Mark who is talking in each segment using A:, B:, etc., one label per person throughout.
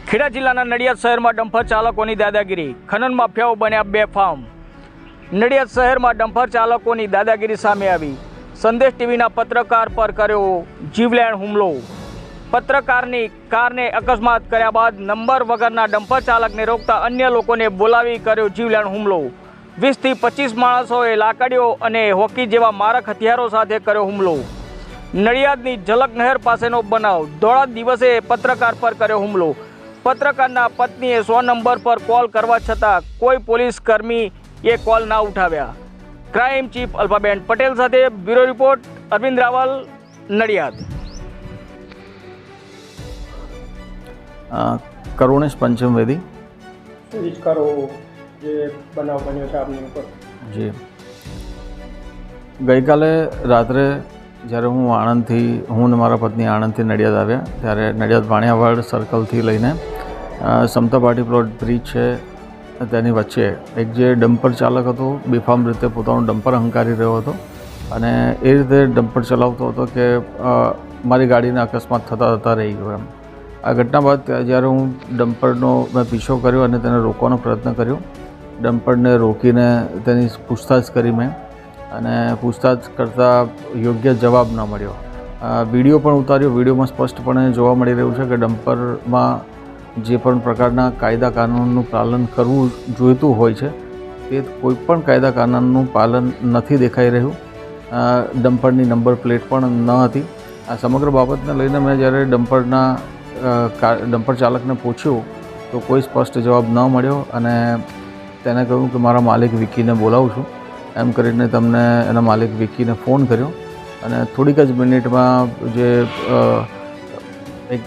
A: ખેડા જિલ્લાના નડિયાદ શહેરમાં ડમ્પર ચાલકોની દાદાગીરી, ખનન માફિયાઓ બન્યા બેફામ। નડિયાદ શહેરમાં ડમ્પર ચાલકોની દાદાગીરી સામે આવી। સંદેશ ટીવીના પત્રકાર પર કર્યો જીવલેણ હુમલો। પત્રકારની કારને અકસ્માત કર્યા બાદ નંબર વગરના ડમ્પર ચાલકને રોકતા અન્ય લોકોને બોલાવી કર્યો જીવલેણ હુમલો। 20 થી 25 માણસોએ લાકડીઓ અને હોકી જેવા મારક હથિયારો સાથે કર્યો હુમલો। નડિયાદની ઝલક નહેર પાસેનો બનાવ, ધોળા દિવસે પત્રકાર પર કર્યો હુમલો। પત્રકારના પત્નીએ 100 નંબર પર કોલ કરવા છતાં કોઈ પોલીસ કર્મીએ કોલ ના ઉઠાવ્યા। ક્રાઇમ ચીફ અલ્પાબેન પટેલ સાથે બ્યુરો રિપોર્ટ અરવિંદ રાવલ, નડિયાદ।
B: કરુણેશ પંચમવેદી
C: કરો જે બનાવ બન્યો છે આપની ઉપર।
B: જી, ગઈકાલે રાત્રે જ્યારે હું આણંદથી ને મારા પત્ની આણંદથી નડિયાદ આવ્યા ત્યારે નડિયાદ વાણિયાવાડ સર્કલથી લઈને સમતા પાર્ટી પ્લોટ બ્રિજ છે તેની વચ્ચે એક જે ડમ્પર ચાલક હતો બેફામ રીતે પોતાનું ડમ્પર હંકારી રહ્યો હતો અને એ રીતે ડમ્પર ચલાવતો હતો કે મારી ગાડીને અકસ્માત થતાં રહી ગયો એમ। આ ઘટના બાદ જ્યારે હું ડમ્પરનો મેં પીછો કર્યો અને તેને રોકવાનો પ્રયત્ન કર્યો, ડમ્પરને રોકીને તેની પૂછતાછ કરી મેં અને પૂછતાછ કરતાં યોગ્ય જવાબ ન મળ્યો। વિડીયો પણ ઉતાર્યો। વિડીયોમાં સ્પષ્ટપણે જોવા મળી રહ્યું છે કે ડમ્પરમાં જે પણ પ્રકારના કાયદા કાનૂનનું પાલન કરવું જોઈતું હોય છે તે કોઈપણ કાયદા કાનૂનનું પાલન નથી દેખાઈ રહ્યું। ડમ્પરની નંબર પ્લેટ પણ ન હતી। આ સમગ્ર બાબતને લઈને મેં જ્યારે ડમ્પર ચાલકને પૂછ્યું તો કોઈ સ્પષ્ટ જવાબ ન મળ્યો અને તેને કહ્યું કે મારા માલિક વિકીને બોલાવું છું એમ કરીને તમને એના માલિક વિકીને ફોન કર્યો અને થોડીક જ મિનિટમાં જે એક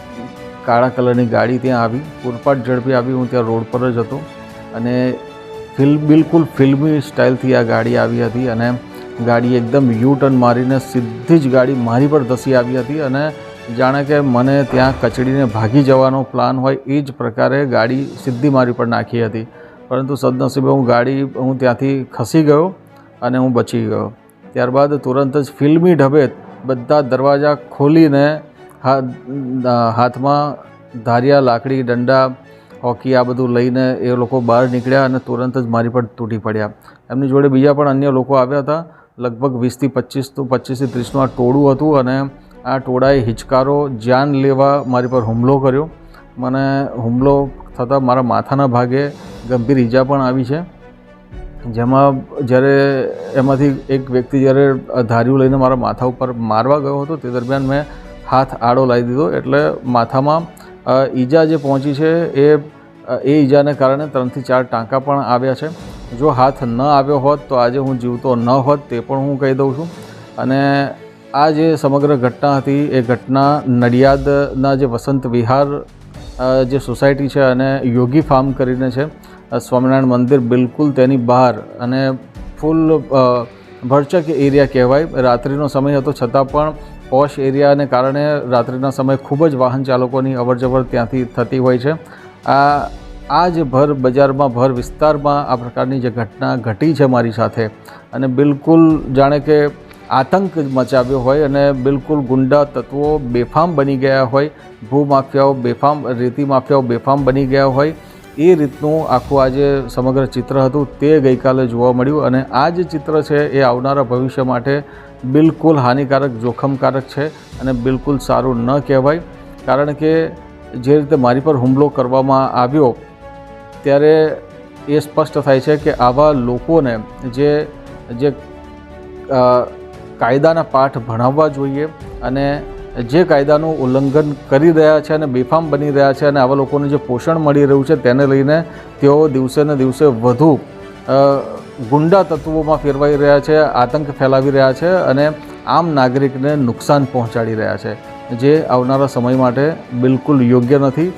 B: કાળા કલરની ગાડી ત્યાં આવી, પૂરપાટ ઝડપી આવી। હું ત્યાં રોડ પર જ હતો અને બિલકુલ ફિલ્મી સ્ટાઇલથી આ ગાડી આવી હતી અને ગાડી એકદમ યુ ટર્ન મારીને સીધી જ ગાડી મારી પર ધસી આવી હતી અને જાણે કે મને ત્યાં કચડીને ભાગી જવાનો પ્લાન હોય એ જ પ્રકારે ગાડી સીધી મારી પર નાખી હતી। પરંતુ સદનસીબે હું ત્યાંથી ખસી ગયો અને હું બચી ગયો। ત્યારબાદ તુરંત જ ફિલ્મી ઢબે બધા દરવાજા ખોલીને હાથમાં ધારિયા, લાકડી, દંડા, હોકી આ બધું લઈને એ લોકો બહાર નીકળ્યા અને તુરંત જ મારી પર તૂટી પડ્યા। એમની જોડે બીજા પણ અન્ય લોકો આવ્યા હતા। લગભગ 20 થી 30નું આ ટોળું હતું અને આ ટોળાએ હિચકારો જાન લેવા મારી પર હુમલો કર્યો। મને હુમલો થતાં મારા માથાના ભાગે ગંભીર ઈજા પણ આવી છે, જેમાં જ્યારે એમાંથી એક વ્યક્તિ જ્યારે ધાર્યું લઈને મારા માથા ઉપર મારવા ગયો હતો તે દરમિયાન મેં હાથ આડો લાવી દીધો એટલે માથામાં ઈજા જે પહોંચી છે એ ઈજાને કારણે 3 થી 4 ટાંકા પણ આવ્યા છે। જો હાથ ન આવ્યો હોત તો આજે હું જીવતો ન હોત તે પણ હું કહી દઉં છું। અને આ જે સમગ્ર ઘટના હતી એ ઘટના નડિયાદના જે વસંત વિહાર જે સોસાયટી છે અને યોગી ફાર્મ કરીને છે સ્વામિનારાયણ મંદિર બિલકુલ તેની બહાર અને ફૂલ ભરચક એરિયા કહેવાય। રાત્રિનો સમય હતો છતાં પણ પોશ એરિયાને કારણે રાત્રિના સમયે ખૂબ જ વાહન ચાલકોની અવરજવર ત્યાંથી થતી હોય છે। આ જે ભર બજારમાં, ભર વિસ્તારમાં આ પ્રકારની જે ઘટના ઘટી છે મારી સાથે અને બિલકુલ જાણે કે આતંક મચાવ્યો હોય અને બિલકુલ ગુંડા તત્વો બેફામ બની ગયા હોય, ભૂમાફિયાઓ બેફામ, રેતી માફિયાઓ બેફામ બની ગયા હોય, એ રીતનું આખું આ જે સમગ્ર ચિત્ર હતું તે ગઈકાલે જોવા મળ્યું અને આ જે ચિત્ર છે એ આવનારા ભવિષ્ય માટે બિલકુલ હાનિકારક, જોખમકારક છે અને બિલકુલ સારું ન કહેવાય। કારણ કે જે રીતે મારી પર હુમલો કરવામાં આવ્યો ત્યારે એ સ્પષ્ટ થાય છે કે આવા લોકોને જે કાયદાના પાઠ ભણાવવા જોઈએ અને જે કાયદાનું ઉલ્લંઘન કરી રહ્યા છે અને બેફામ બની રહ્યા છે અને આવા લોકોને જે પોષણ મળી રહ્યું છે તેને લઈને તેઓ દિવસે ને દિવસે વધુ ગુંડા તત્વોમાં ફેરવાઈ રહ્યા છે, આતંક ફેલાવી રહ્યા છે અને આમ નાગરિકને નુકસાન પહોંચાડી રહ્યા છે, જે આવનારા સમય માટે બિલકુલ યોગ્ય નથી।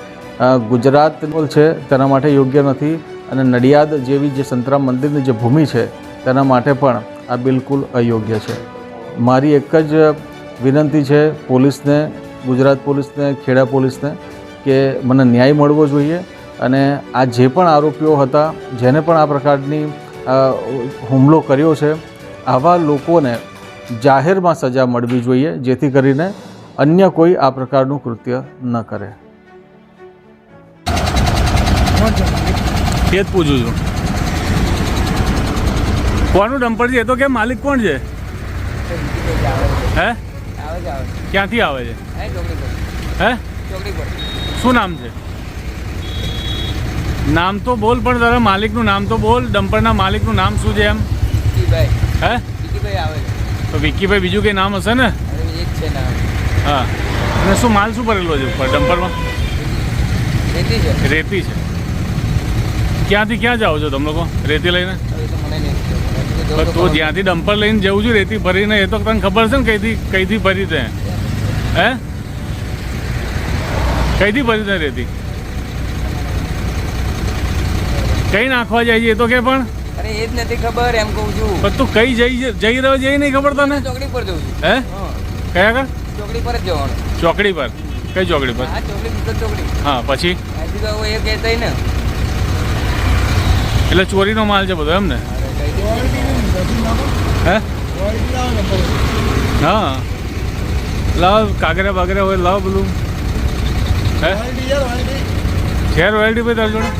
B: ગુજરાત છે તેના માટે યોગ્ય નથી અને નડિયાદ જેવી જે સંતરામ મંદિરની જે ભૂમિ છે તેના માટે પણ આ બિલકુલ અયોગ્ય છે। મારી એક જ વિનંતી છે પોલીસને, ગુજરાત પોલીસને, ખેડા પોલીસને કે મને ન્યાય મળવો જોઈએ અને આ જે પણ આરોપીઓ હતા જેને પણ આ પ્રકારની હુમલો કર્યો છે આવા લોકોને જાહેરમાં સજા મળવી જોઈએ જેથી કરીને અન્ય કોઈ આ પ્રકારનું કૃત્ય ન કરે।
D: એ જ પૂછું છું. કોનું ડમ્પર છે એ તો કે માલિક કોણ છે? હે ક્યાંથી આવે છે? હે શું નામ છે? નામ તો બોલ, પણ તારા માલિકનું નામ તો બોલ. ડમ્પરના માલિકનું નામ શું છે એમ? હે તો વિક્કીભાઈ બીજું કંઈ નામ હશે ને? હા. અને શું માલ શું ભરેલો છે ઉપર ડમ્પરમાં? રેતી છે. ક્યાંથી ક્યાં જાઓ છો તમે લોકો રેતી લઈને? તો જ્યાંથી ડમ્પર લઈને જવું છું રેતી ભરીને, એ તો તને ખબર છે ને કઈથી ભરી તે? હે કઈથી ભરી તે રેતી? કઈ નાખવા જાય છે એ તો કે પણ?
E: અરે એ જ નથી ખબર એમ કહું છું.
D: પણ તું કઈ જઈ રહ્યો છે એ નહીં ખબર તને?
E: ચોકડી પર જવું છું.
D: હે કયા કર?
E: ચોકડી પર જ જવાનું.
D: ચોકડી પર? કઈ ચોકડી પર?
E: હા ચોકડી.
D: હા પછી?
E: હજી તો એ કહેતા ને
D: એટલે ચોરીનો માલ છે બધો એમ ને? હે હા લાવ કાગરા બાગરા હોય લાવ બધું. હે છે રોયલ્ટી ભાઈ તારી જોડે?